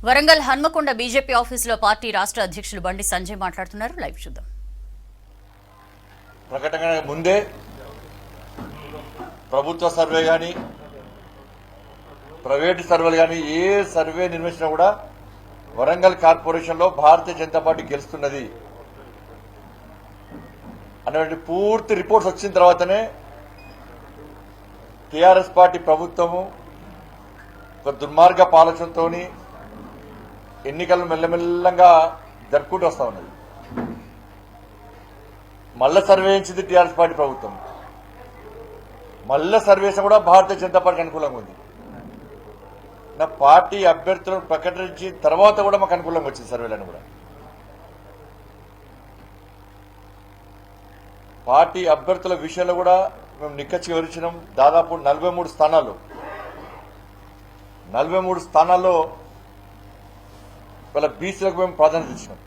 Warangal Hanamkonda BJP ఆఫీసులో party రాష్ట్ర అధ్యక్షులు బండి సంజయ్ మాట్లాడుతున్నారు. లైవ్ చూద్దాం. ప్రకటన ముందే ప్రభుత్వ సర్వే గాని ప్రైవేట్ సర్వేలు గాని ఏ సర్వే నిర్వహించినా కూడా వరంగల్ కార్పొరేషన్ లో భారతీయ జనతా పార్టీ గెలుస్తున్నది అనే పూర్తి రిపోర్ట్స్ వచ్చిన తర్వాతనే టీఆర్ఎస్ పార్టీ ప్రభుత్వము ఒక దుర్మార్గ పాలనతో ఎన్నికలను మెల్లమెల్లంగా జరుపుకుంటూ వస్తా ఉన్నది. మళ్ళా సర్వే ఇచ్చింది టీఆర్ఎస్ పార్టీ ప్రభుత్వం. మళ్ళా సర్వేస్ కూడా భారతీయ జనతా పార్టీకి అనుకూలంగా ఉంది. నా పార్టీ అభ్యర్థులను ప్రకటించిన తర్వాత కూడా మాకు అనుకూలంగా వచ్చింది సర్వేలను కూడా. పార్టీ అభ్యర్థుల విషయంలో కూడా మేము నిక్కచ్చి వివరించినాం. దాదాపు 43 స్థానాల్లో వాళ్ళ బీసీలకు మేము ప్రాధాన్యత ఇచ్చినాం.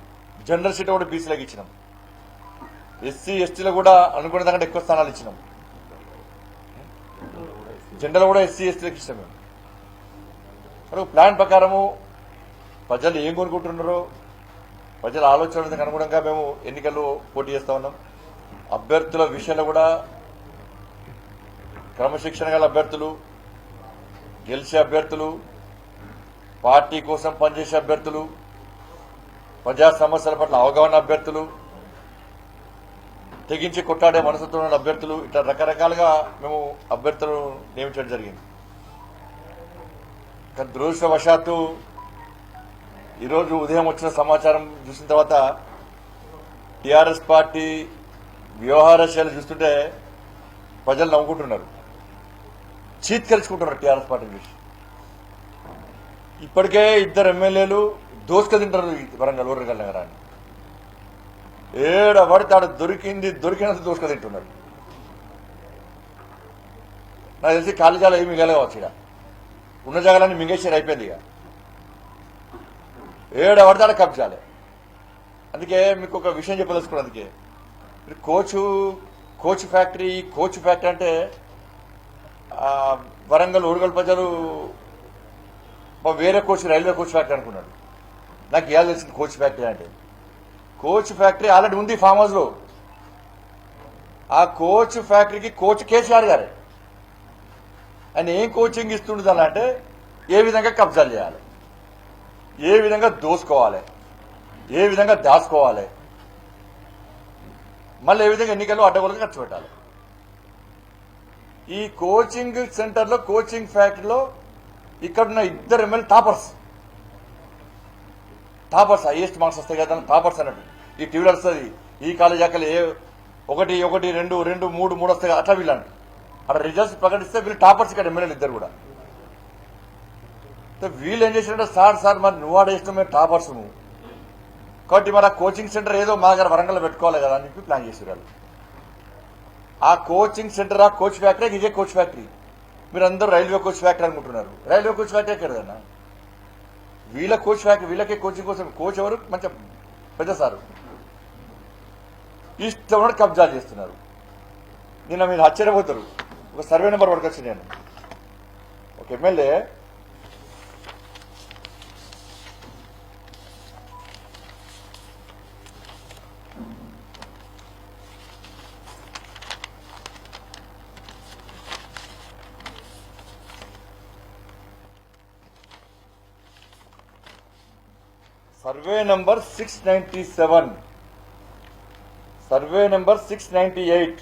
జనరల్ సీట్ కూడా బీసీలకు ఇచ్చినాం. ఎస్సీ ఎస్టీలో కూడా అనుకునే దాకంటే ఎక్కువ స్థానాలు ఇచ్చినాం. జనరల్ కూడా ఎస్సీ ఎస్టీలకు ఇచ్చినాం. మేము ప్లాన్ ప్రకారము ప్రజలు ఏం కొనుక్కుంటున్నారో ప్రజల ఆలోచనలకు అనుగుణంగా మేము ఎన్నికల్లో పోటీ చేస్తా ఉన్నాం. అభ్యర్థుల విషయంలో కూడా క్రమశిక్షణ గల అభ్యర్థులు, గెలిచే అభ్యర్థులు, పార్టీ కోసం పనిచేసే అభ్యర్థులు, ప్రజా సమస్యల పట్ల అవగాహన అభ్యర్థులు, తెగించి కొట్టాడే మనసుతో ఉన్న అభ్యర్థులు, ఇట్లా రకరకాలుగా మేము అభ్యర్థులను నియమించడం జరిగింది. కానీ దురదృష్టవశాత్తు ఈరోజు ఉదయం వచ్చిన సమాచారం చూసిన తర్వాత టీఆర్ఎస్ పార్టీ వ్యవహార శైలి చూస్తుంటే ప్రజలు నవ్వుకుంటున్నారు, చీత్కరించుకుంటున్నారు టీఆర్ఎస్ పార్టీ చూసి. ఇప్పటికే 2 ఎమ్మెల్యేలు దోసుక తింటారు వరంగల్ ఊరగల్ నగరాన్ని. ఏడ పడితే ఆడ దొరికినంత దోసుక తింటున్నారు. నాకు తెలిసి ఖాళీ జాగా ఏమి మిగలవచ్చు. ఇక ఉన్న జాగాలన్నీ మింగేసారు, అయిపోయింది. ఇక ఏడ పడితే ఆడ కబ్జాలే. అందుకే మీకు ఒక విషయం చెప్పదలుచుకున్నాను. అందుకే మీరు కోచ్ ఫ్యాక్టరీ అంటే వరంగల్ ఊరగల్ ప్రజలు వేరే కోచ్ రైల్వే కోచ్ ఫ్యాక్టరీ అనుకున్నాడు. నాకు ఇవాళ తెలిసింది కోచ్ ఫ్యాక్టరీ అంటే. కోచ్ ఫ్యాక్టరీ ఆల్రెడీ ఉంది ఫామ్ హౌస్ లో. ఆ కోచ్ ఫ్యాక్టరీకి కోచ్ కేసీఆర్ గారే. ఆయన ఏం కోచింగ్ ఇస్తుండదు అంటే ఏ విధంగా కబ్జాలు చేయాలి, ఏ విధంగా దోసుకోవాలి, ఏ విధంగా దాచుకోవాలి, మళ్ళీ ఏ విధంగా ఎన్నికల్లో అడ్డగోలుగా ఖర్చు పెట్టాలి. ఈ కోచింగ్ సెంటర్లో, కోచింగ్ ఫ్యాక్టరీలో ఇక్కడున్న 2 ఎమ్మెల్యే టాపర్స్ హైయెస్ట్ మార్క్స్ వస్తాయి కదా, టాపర్స్ అన్నట్టు. ఈ టీవీలో వస్తుంది ఈ కాలేజ్ అక్కడ 1 2 2 3 వస్తాయి అట్లా వీళ్ళంట. అక్కడ రిజల్ట్స్ ప్రకటిస్తే వీళ్ళు టాపర్స్ ఇక్కడ ఎమ్మెల్యేలు 2 కూడా. వీళ్ళు ఏం చేసినట్టే సార్ మరి నువ్వు ఆడేసిన మేము టాపర్స్ కాబట్టి మరి ఆ కోచింగ్ సెంటర్ ఏదో మా దగ్గర వరంగల్లో పెట్టుకోవాలి కదా అని చెప్పి ప్లాన్ చేశారు వాళ్ళు. ఆ కోచింగ్ సెంటర్, ఆ కోచ్ ఫ్యాక్టరీ ఇదే కోచ్ ఫ్యాక్టరీ. మీరు అందరూ రైల్వే కోచ్ ఫ్యాక్టరీ అనుకుంటున్నారు. రైల్వే కోచ్ ఫ్యాక్టరీ ఎక్కడదన్నా? వీళ్ళ కోచ్ ఫ్యాక్టరీ, వీళ్ళకే కోచింగ్ కోసం. కోచ్ ఎవరు? మంచి పెద్ద సారు. ఇష్టం కబ్జాలు చేస్తున్నారు. నిన్న మీరు ఆశ్చర్యపోతారు. ఒక సర్వే నెంబర్ పడుకొచ్చి నేను ఒక MLA survey number 697, survey number 698,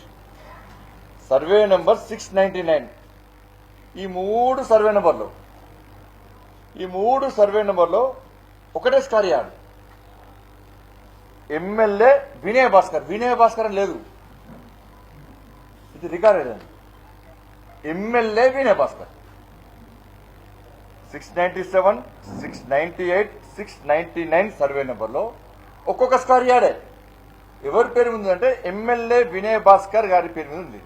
survey number 699. ఈ 3 సర్వే నంబర్లో ఒకటే star add. MLA Vinay Bhaskar అని లేదు. ఇది రికార్డెడ్ అండి. ఎమ్మెల్యే వినయ్ భాస్కర్ 697, 698, 699 సర్వే నెంబర్లో ఒక్కొక్క స్టార్ యాడే. ఎవరి పేరు ఉంది అంటే ఎమ్మెల్యే వినయ్ భాస్కర్ గారి పేరు మీద ఉంది.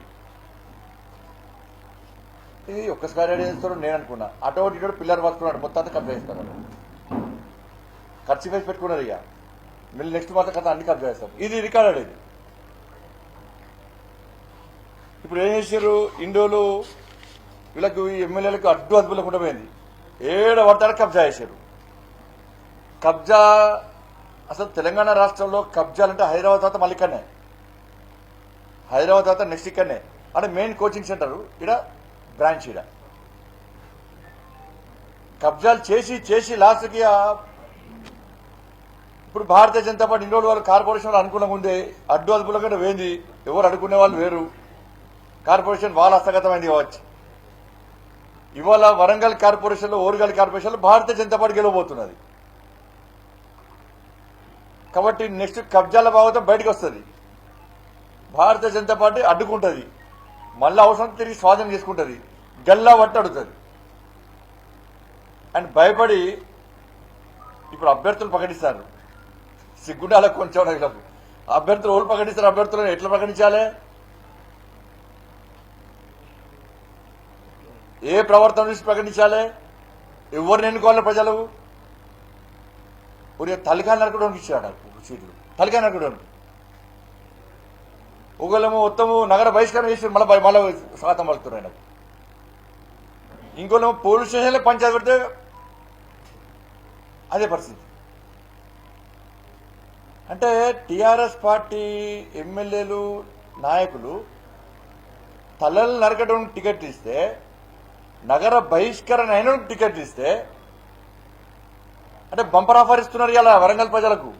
ఇది ఒక్క స్టార్ యాడ్ చేస్తారో నేను అనుకున్నా. అటో ఇటో పిల్లర్ పట్టుకున్నాడు, మొత్తం అంతా కబ్జా చేస్తారు. ఖర్చు వేసి పెట్టుకున్నారు. ఇక మళ్ళీ నెక్స్ట్ మాత్రం కథ అన్ని కబ్జా చేస్తారు. ఇది రికార్డెడ్. ఇది ఇప్పుడు ఏం చేశారు ఇండోలు వీళ్ళకు ఎమ్మెల్యేలకు అడ్డు అదుపులో కూడా పోయింది. ఏడ పడతాడ కబ్జా చేశారు. కబ్జా అసలు తెలంగాణ రాష్ట్రంలో కబ్జాలంటే హైదరాబాద్ తర్వాత మళ్ళీ ఇక్కడనే, హైదరాబాద్ తర్వాత నెక్స్ట్ ఇక్కడనే. అంటే మెయిన్ కోచింగ్ సెంటర్ ఇక్కడ, బ్రాంచ్ ఇక్కడ. కబ్జాలు చేసి చేసి లాస్ట్కి ఇప్పుడు భారతీయ జనతా పార్టీ ఇన్ని రోజులు వాళ్ళు కార్పొరేషన్ అనుకూలంగా ఉంది, అడ్డు అదుపులంగా వేంది, ఎవరు అడుగునే వాళ్ళు వేరు, కార్పొరేషన్ వాళ్ళ హస్తగతమైంది కావచ్చు. ఇవాళ వరంగల్ కార్పొరేషన్లో, ఓరుగల్ కార్పొరేషన్లో భారతీయ జనతా పార్టీ గెలవబోతున్నది. కాబట్టి నెక్స్ట్ కబ్జాల భాగవతం బయటకు వస్తుంది. భారతీయ జనతా పార్టీ అడ్డుకుంటుంది, మళ్ళీ అవసరం తిరిగి స్వాధీనం చేసుకుంటుంది, గల్లా పట్టి అడుగుతుంది. అండ్ భయపడి ఇప్పుడు అభ్యర్థులు ప్రకటిస్తారు. సిగ్గుండాల కొంచెం వీళ్ళకు అభ్యర్థులు ఎవరు ప్రకటిస్తారు, అభ్యర్థులను ఎట్లా ప్రకటించాలి, ఏ ప్రవర్తన నుంచి ప్రకటించాలి, ఎవరిని ఎన్నుకోవాలి ప్రజలు. ఊరికే తలకాయ నరకడానికి ఇచ్చాడు సీట్లు, తలకాయ నరకడానికి. ఒకళ్ళేమో మొత్తము నగర బహిష్కరణ చేసి మళ్ళీ స్వాగతం పలుకుతారు ఆయనకు. ఇంకోళ్ళేమో పోలీస్ స్టేషన్లో పంచాయతీ పెడితే అదే పరిస్థితి. అంటే టీఆర్ఎస్ పార్టీ ఎమ్మెల్యేలు, నాయకులు తలలు నరకడం టికెట్ ఇస్తే, నగర బహిష్కరణ అయిన టికెట్ ఇస్తే, అంటే బంపర్ ఆఫర్ ఇస్తున్నారు ఇలా వరంగల్ ప్రజలకు.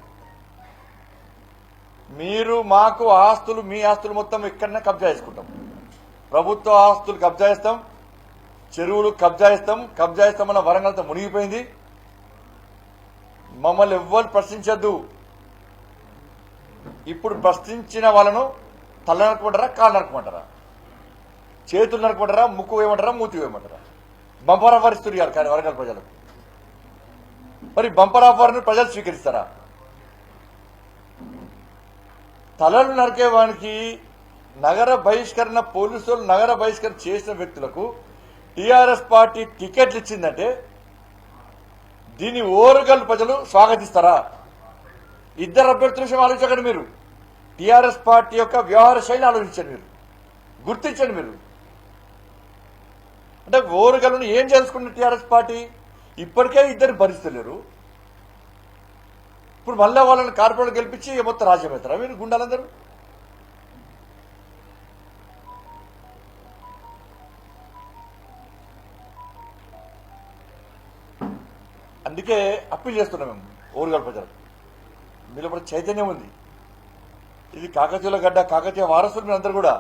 మీరు మాకు ఆస్తులు, మీ ఆస్తులు మొత్తం ఎక్కడనే కబ్జా చేసుకుంటాం, ప్రభుత్వ ఆస్తులు కబ్జా చేస్తాం, చెరువులు కబ్జా చేస్తామన్న వరంగల్తో మునిగిపోయింది. మమ్మల్ని ఎవ్వరు ప్రశ్నించద్దు. ఇప్పుడు ప్రశ్నించిన వాళ్ళను తల నరకమంటారా, కాళ్ళు నరకమంటారా, చేతులు నరకమంటారా, ముక్కు వేయమంటారా, మూతి వేయమంటారా? బంపర్ ఆఫర్ ఇస్తున్నారు కానీ వరంగల్ ప్రజలకు. మరి బంపర్ ఆఫర్ను ప్రజలు స్వీకరిస్తారా? తలలు నరికే వానికి నగర బహిష్కరణ, పోలీసులు నగర బహిష్కరణ చేసిన వ్యక్తులకు టీఆర్ఎస్ పార్టీ టికెట్లు ఇచ్చిందంటే దీన్ని ఓరుగల్ ప్రజలు స్వాగతిస్తారా? ఇద్దరు అభ్యర్థుల విషయం ఆలోచించకండి మీరు. టీఆర్ఎస్ పార్టీ యొక్క వ్యవహార శైలి ఆలోచించండి, మీరు గుర్తించండి. మీరు అంటే ఓరుగల్ను ఏం చేసుకున్న టీఆర్ఎస్ పార్టీ ఇప్పటికే ఇద్దరు భరిస్తలేరు. ఇప్పుడు మళ్ళీ వాళ్ళని కార్పొరేట్ గెలిపించి మొత్తం రాజ్యం అవుతారా మీరు గుండాలందరూ? అందుకే అప్పీల్ చేస్తున్నాం మేము ఓరుగల్ ప్రజలకు. మీలో కూడా చైతన్యం ఉంది. ఇది కాకతీయుల గడ్డ, కాకతీయ వారసులు మీరందరూ కూడా.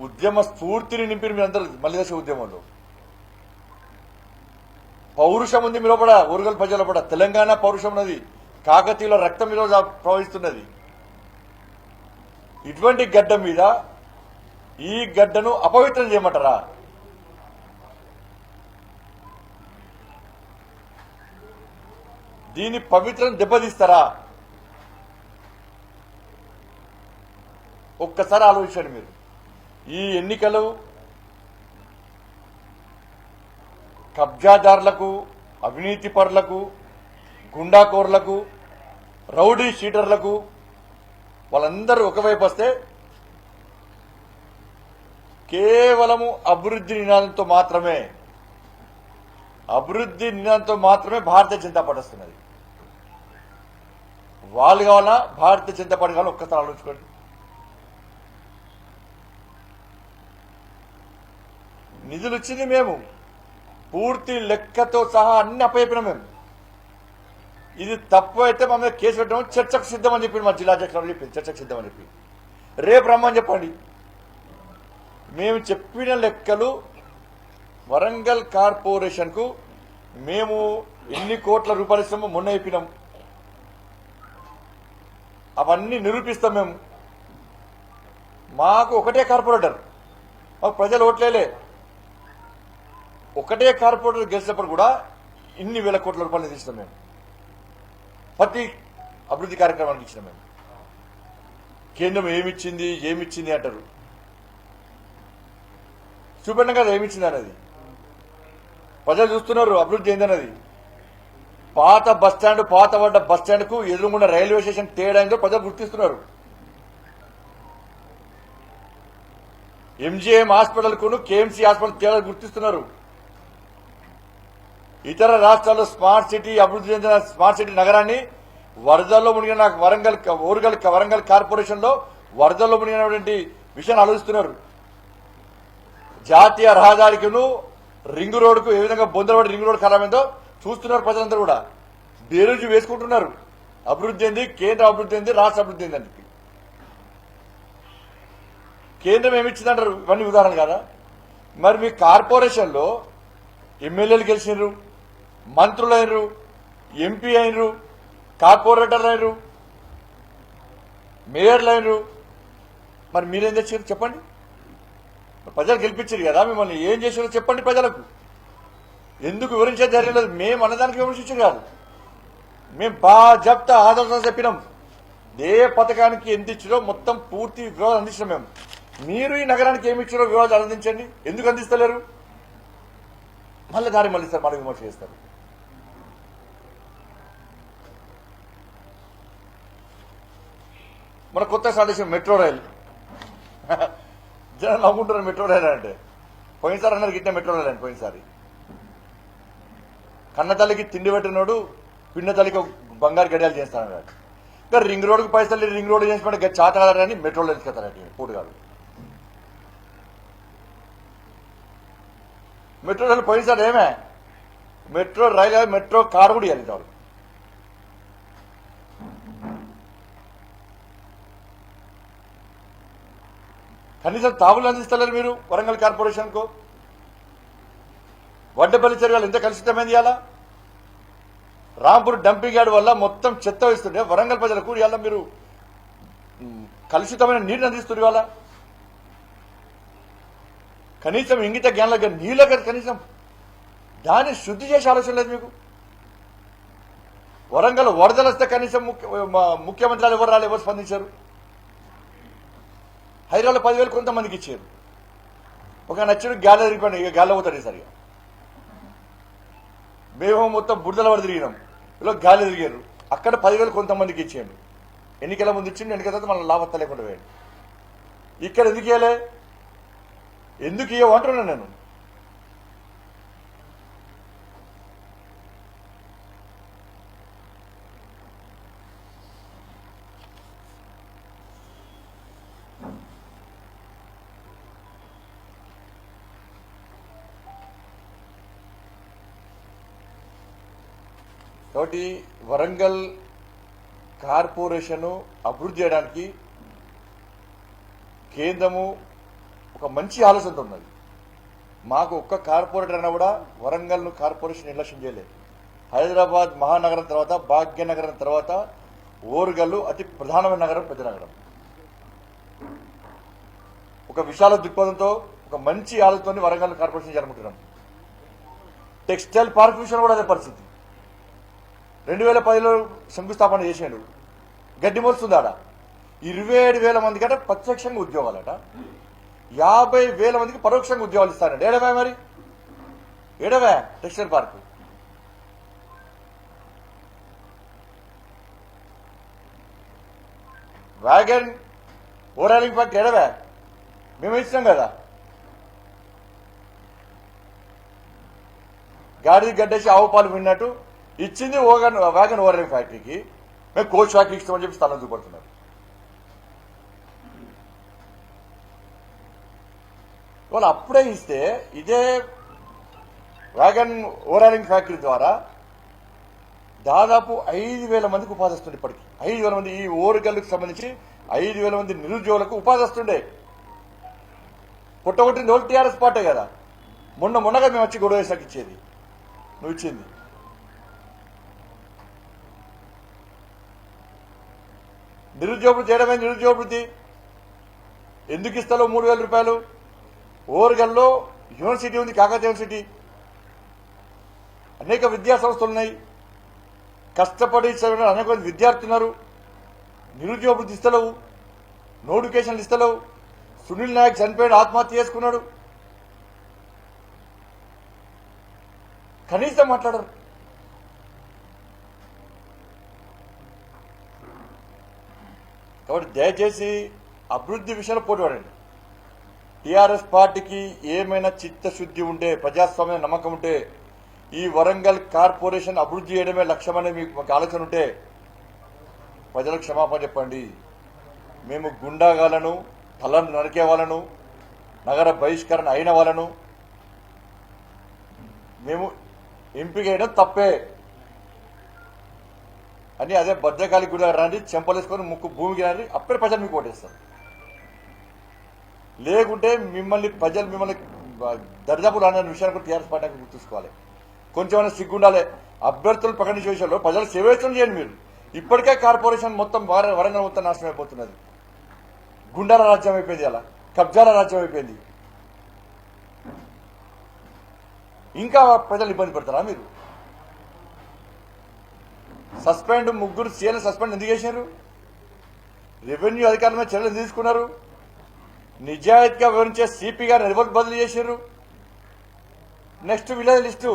ఉద్యమ స్ఫూర్తిని నింపిన మీరందరూ మలిదశ ఉద్యమంలో. పౌరుషం ఉంది మీలో కూడా, ఓరుగల్ ప్రజల కూడా. తెలంగాణ పౌరుషం ఉన్నది, కాకతీయుల రక్తం మీద ప్రవహిస్తున్నది. ఇటువంటి గడ్డ మీద ఈ గడ్డను అపవిత్రం చేయమంటారా? దీని పవిత్రం దెబ్బతీస్తారా? ఒక్కసారి ఆలోచించండి మీరు. ఈ ఎన్నికలు కబ్జాదారులకు, అవినీతి పరులకు, గుండాకోర్లకు, రౌడీ షీటర్లకు వాళ్ళందరూ ఒకవైపు వస్తే కేవలము అభివృద్ధి నినాదంతో మాత్రమే భారతీయ జనతా పార్టీ వస్తున్నది. వాళ్ళు కావాలా, భారతీయ జనతా పార్టీ కావాలా? ఒక్కసారి ఆలోచించుకోండి. నిధులు ఇచ్చింది మేము, పూర్తి లెక్కతో సహా అన్ని అప్పచెప్పినాం మేము. ఇది తప్పు అయితే మా మీద కేసు పెట్టడం, చర్చకు సిద్ధమని చెప్పింది మా జిల్లా అధ్యక్షులు, చెప్పింది చర్చకు సిద్ధమని చెప్పి. రేపు రమ్మని చెప్పండి. మేము చెప్పిన లెక్కలు వరంగల్ కార్పొరేషన్ కు మేము ఎన్ని కోట్ల రూపాయలు ఇస్తామో మొన్న చెప్పినాం. అవన్నీ నిరూపిస్తాం మేము. మాకు ఒకటే కార్పొరేటర్, మాకు ప్రజలు ఓట్లేలే. ఒకటే కార్పొరేటర్ గెలిచినప్పుడు కూడా ఇన్ని వేల కోట్ల రూపాయలు ఇచ్చినాం మేము. ప్రతి అభివృద్ధి కార్యక్రమానికి ఇచ్చినాం మేము. కేంద్రం ఏమిచ్చింది అంటారు. చూపెట్టిన కదా ఏమిచ్చింది అన్నది. ప్రజలు చూస్తున్నారు అభివృద్ధి ఏందన్నది. పాత బస్టాండ్, పాతబడ్డ బస్టాండ్ కు ఎదురుగుండా రైల్వే స్టేషన్ తేడా ఏందో ప్రజలు గుర్తిస్తున్నారు. ఎంజీఎం హాస్పిటల్ కును కేఎంసీ హాస్పిటల్ తేడా గుర్తిస్తున్నారు. ఇతర రాష్ట్రాల్లో స్మార్ట్ సిటీ అభివృద్ధి చెందిన స్మార్ట్ సిటీ నగరాన్ని వరదల్లో మునిగిన వరంగల్ కార్పొరేషన్ లో వరదల్లో మునిగినటువంటి విషయాన్ని ఆలోచిస్తున్నారు. జాతీయ రహదారికిను రింగ్ రోడ్డుకు ఏ విధంగా బొందరపడి రింగ్ రోడ్ ఖరామైందో చూస్తున్నారు. ప్రజలందరూ కూడా బేరుజు వేసుకుంటున్నారు. అభివృద్ధి ఏంది, కేంద్ర అభివృద్ధి ఏంది, రాష్ట్ర అభివృద్ధి ఏంది అని. కేంద్రం ఏమిచ్చిందంటారు? ఇవన్నీ ఉదాహరణ కదా. మరి మీ కార్పొరేషన్లో ఎమ్మెల్యేలు గెలిచినారు, మంత్రులు అయినరు, ఎంపీ అయినరు, కార్పొరేటర్లు అయినరు, మేయర్లు అయినరు. మరి మీరేం చేశారు చెప్పండి? ప్రజలు గెలిపించారు కదా మిమ్మల్ని. ఏం చేశారో చెప్పండి ప్రజలకు. ఎందుకు వివరించే ధైర్యం లేదు? మేము అన్నదానికి విమర్శించారు కాదు. మేము బాజప్తా ఆదర్శం చెప్పినాం. ఏ పథకానికి ఎంత ఇచ్చారో మొత్తం పూర్తి వివరాలు అందించినాం మేము. మీరు ఈ నగరానికి ఏమి ఇచ్చారో వివరాలు అందించండి. ఎందుకు అందిస్తలేరు? మళ్ళీ దారి మళ్ళీస్తారు, మళ్ళీ విమర్శ చేస్తారు. మన కొత్త సాధించిన మెట్రో రైలు జనం నవ్వుకుంటారు. మెట్రో రైలు అంటే పోయినసారి అన్నారు గిట్ట మెట్రో రైలు అని. పోయినసారి కన్న తల్లికి తిండి పెట్టినోడు పిన్న తల్లికి బంగారు గడియాలు చేస్తానన్నాడు. ఇంకా రింగ్ రోడ్డుకు పైసలు రింగ్ రోడ్డు చేసినట్టు చాట కాదని మెట్రోలో తీసుకెళ్తారండి పూటగాడు. మెట్రో రైలు పోయినసారి ఏమే మెట్రో రైలు మెట్రో కారు కూడా ఇవ్వాలి. వాళ్ళు కనీసం తావులు అందిస్తలేరు మీరు వరంగల్ కార్పొరేషన్ కు. వడ్డపల్లి చెరువులు ఎంత కలుషితమైంది ఇవాళ. రాంపూర్ డంపింగ్ యార్డ్ వల్ల మొత్తం చెత్త వేస్తుంటే వరంగల్ ప్రజలకు ఇవాళ మీరు కలుషితమైన నీరుని అందిస్తున్నారు. ఇవాళ కనీసం ఇంగిత జ్ఞానంలో నీళ్ళ కనీసం దాన్ని శుద్ధి చేసే ఆలోచన లేదు మీకు. వరంగల్ వరదలు వస్తే కనీసం ముఖ్యమంత్రులు ఎవరు రాళ్ళు, ఎవరు స్పందించారు? హైదరాబాద్ 10,000 కొంతమందికి ఇచ్చారు. ఒక నచ్చిన గాలి తిరిగిపోయినా ఇక గాలి పోతాడు సరిగా. మేము మొత్తం బురదల వరకు తిరిగినాం, ఇలా గాలి తిరిగారు. అక్కడ 10,000 కొంతమందికి ఇచ్చాడు. ఎన్నికల ముందు ఇచ్చిండు, ఎన్నికల తర్వాత మన లాభత్త లేకుండా పోయాడు. ఇక్కడ ఎందుకు ఇవ్వలే? ఎందుకు ఇవ్వమంటున్నాను నేను. కాబట్టి వరంగల్ కార్పొరేషన్ అభివృద్ధి చేయడానికి కేంద్రము ఒక మంచి ఆలోచనతో ఉన్నది. మాకు ఒక్క కార్పొరేటర్ అయినా కూడా వరంగల్ కార్పొరేషన్ నిర్లక్ష్యం చేయలేదు. హైదరాబాద్ మహానగరం తర్వాత, భాగ్యనగరం తర్వాత ఓరుగల్లు అతి ప్రధానమైన నగరం, పెద్ద నగరం. ఒక విశాల దృక్పథంతో ఒక మంచి ఆలోచనతో వరంగల్ కార్పొరేషన్ జరుపుకుంటున్నాం. టెక్స్టైల్ పార్క్ విషయంలో కూడా అదే పరిస్థితి. 2010లో శంకుస్థాపన చేశాడు. గడ్డి మోస్తుంది ఆడ. 27,000 మందికి అంటే ప్రత్యక్షంగా ఉద్యోగాలట, 50,000 మందికి పరోక్షంగా ఉద్యోగాలు ఇస్తానండి. ఏడవా మరి ఏడవా textile park. Wagon overhauling factory ఏడవా? మేము ఇచ్చినాం కదా. గాడి గడ్డేసి ఆవు పాలు విన్నట్టు ఇచ్చింది వ్యాగన్ ఓరాలింగ్ ఫ్యాక్టరీకి. మేము కోచ్ ఫ్యాక్టరీ ఇస్తామని చెప్పి స్థలం చూపడుతున్నారు. వాళ్ళు అప్పుడే ఇస్తే ఇదే వ్యాగన్ ఓరాలింగ్ ఫ్యాక్టరీ ద్వారా దాదాపు 5,000 మందికి ఉపాధి వస్తుండే. ఇప్పటికి 5,000 మంది ఈ ఓరుగల్లుకు సంబంధించి 5,000 మంది నిరుద్యోగులకు ఉపాధి వస్తుండే. పుట్టగొట్టింది ఓళ్ళు టీఆర్ఎస్ పార్టీ కదా. మొన్నగా మేము వచ్చి గొడవ వేసాక ఇచ్చేది నువ్వు ఇచ్చింది. నిరుద్యోగృతి చేయడమే. నిరుద్యోగృతి ఎందుకు ఇస్తాలో 3,000 రూపాయలు. ఓరుగల్లో యూనివర్సిటీ ఉంది, కాకతీయ యూనివర్సిటీ, అనేక విద్యా సంస్థలు ఉన్నాయి. కష్టపడి చదివిన అనేక మంది విద్యార్థులు ఉన్నారు. నిరుద్యోగృతి ఇస్తలేవు, నోటిఫికేషన్లు ఇస్తలేవు. సునీల్ నాయక్ చనిపోయాడు, ఆత్మహత్య చేసుకున్నాడు. కనీసం మాట్లాడరు. కాబట్టి దయచేసి అభివృద్ధి విషయంలో పోటీపడండి. టీఆర్ఎస్ పార్టీకి ఏమైనా చిత్తశుద్ధి ఉంటే, ప్రజాస్వామ్య నమ్మకం ఉంటే ఈ వరంగల్ కార్పొరేషన్ అభివృద్ధి చేయడమే లక్ష్యమనే మీకు ఆలోచన ఉంటే ప్రజలకు క్షమాపణ చెప్పండి. మేము గుండాగాలను, తలను నరికే వాళ్ళను, నగర బహిష్కరణ అయిన వాళ్ళను మేము ఎంపిక చేయడం తప్పే అని అదే భద్రకాళి గుడి రండి, చెంపలేసుకొని ముక్కు భూమికి రండి, అప్పుడే ప్రజలు మీకు ఓటేస్తారు. లేకుంటే ప్రజలు మిమ్మల్ని దరిదాపులు అన్న విషయాన్ని కూడా టీఆర్ఎస్ పార్టీకి గుర్తుంచుకోవాలి. కొంచెమైనా సిగ్గుండాలి. అభ్యర్థులు ప్రకటించే విషయంలో ప్రజలు సేవేచన చేయండి. మీరు ఇప్పటికే కార్పొరేషన్ మొత్తం వరంగల్ మొత్తం నాశనం అయిపోతున్నది. గుండాల రాజ్యం అయిపోయింది, అలా కబ్జాల రాజ్యం అయిపోయింది. ఇంకా ప్రజలు ఇబ్బంది పడతారా? మీరు సస్పెండ్ ముగ్గురు సీఎల్ సస్పెండ్ ఎందుకు చేశారు? రెవెన్యూ అధికారుల మీద చర్యలు తీసుకున్నారు. నిజాయితీగా వివరించే సిపి గారిని ఎవరు బదిలీ చేశారు? నెక్స్ట్ విలేజ్ లిస్టు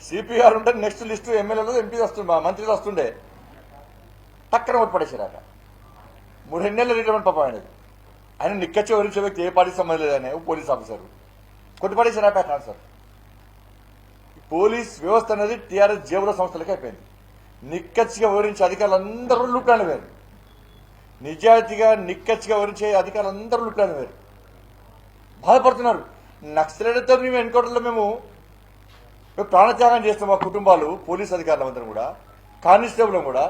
సిపి గారు ఉంటే నెక్స్ట్ లిస్టు ఎమ్మెల్యేలు ఎంపీ వస్తుండే, మంత్రులు వస్తుండే, టక్కన ఓటు పడేశారు. అక్కడ 3 నెలలు రిటైర్మెంట్ పాపం ఆయనది. ఆయన నిక్కచ్చి వివరించే వ్యక్తి ఏ పార్టీ సంబంధం లేదని పోలీస్ ఆఫీసర్ కొట్టి పడేశారు. ఆ సార్ పోలీస్ వ్యవస్థ అనేది టీఆర్ఎస్ జేబుల సంస్థలకి అయిపోయింది. నిక్కచ్చిగా వివరించే అధికారులు అందరూ లుట్టాను వేరు, నిజాయితీగా నిక్కచ్చిగా వివరించే అధికారులు అందరూ లుట్టాను వేరు. బాధపడుతున్నారు. నక్సలైట్తో మేము ఎన్కౌంటర్లో మేము ప్రాణత్యాగం చేస్తాం. మా కుటుంబాలు, పోలీస్ అధికారులందరం కూడా, కానిస్టేబుల్ కూడా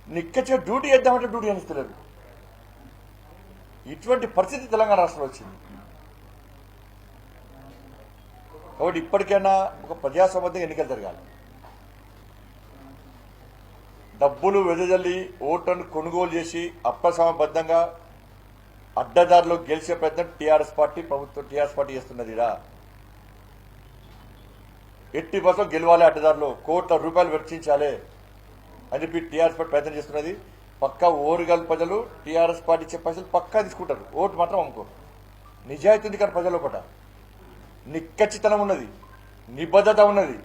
నిక్కచ్చిగా డ్యూటీ చేద్దామంటే డ్యూటీ అనిస్తలేదు. ఇటువంటి పరిస్థితి తెలంగాణ రాష్ట్రంలో వచ్చింది. కాబట్టి ఇప్పటికైనా ఒక ప్రజాస్వామ్యంగా ఎన్నికలు జరగాలి. డబ్బులు వెదజల్లి ఓట్లను కొనుగోలు చేసి అప్రసామబద్ధంగా అడ్డదారిలో గెలిచే ప్రయత్నం టీఆర్ఎస్ పార్టీ చేస్తున్నది. ఎట్టి బస్సులో గెలవాలి, అడ్డదారిలో కోట్ల రూపాయలు వెచ్చించాలి అని చెప్పి టీఆర్ఎస్ పార్టీ ప్రయత్నం చేస్తున్నది. పక్కా ఓరుగల్ ప్రజలు టీఆర్ఎస్ పార్టీ ఇచ్చే పైసలు పక్కా తీసుకుంటారు, ఓటు మాత్రం అమ్ముకోరు. నిజాయితీ ఉంది కానీ ప్రజల లోపల నిక్కచ్చితనం ఉన్నది, నిబద్ధత ఉన్నది.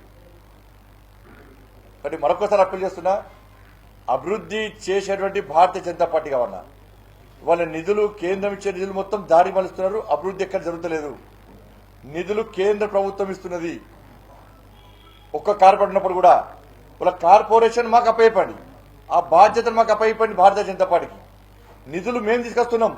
కాబట్టి మరొకసారి అప్పీల్ చేస్తున్నా, అభివృద్ధి చేసేటువంటి భారతీయ జనతా పార్టీ కావన్నా వాళ్ళ నిధులు, కేంద్రం ఇచ్చే నిధులు మొత్తం దారి మలుస్తున్నారు. అభివృద్ధి ఎక్కడ జరుగుతలేదు. నిధులు కేంద్ర ప్రభుత్వం ఇస్తున్నది. ఒక్క కార్పొరేట్ ఉన్నప్పుడు కూడా వాళ్ళ కార్పొరేషన్ మాకు అప్పయిపోండి, ఆ బాధ్యతను మాకు అప్పయిపోండి. భారతీయ జనతా పార్టీకి నిధులు మేము తీసుకొస్తున్నాం.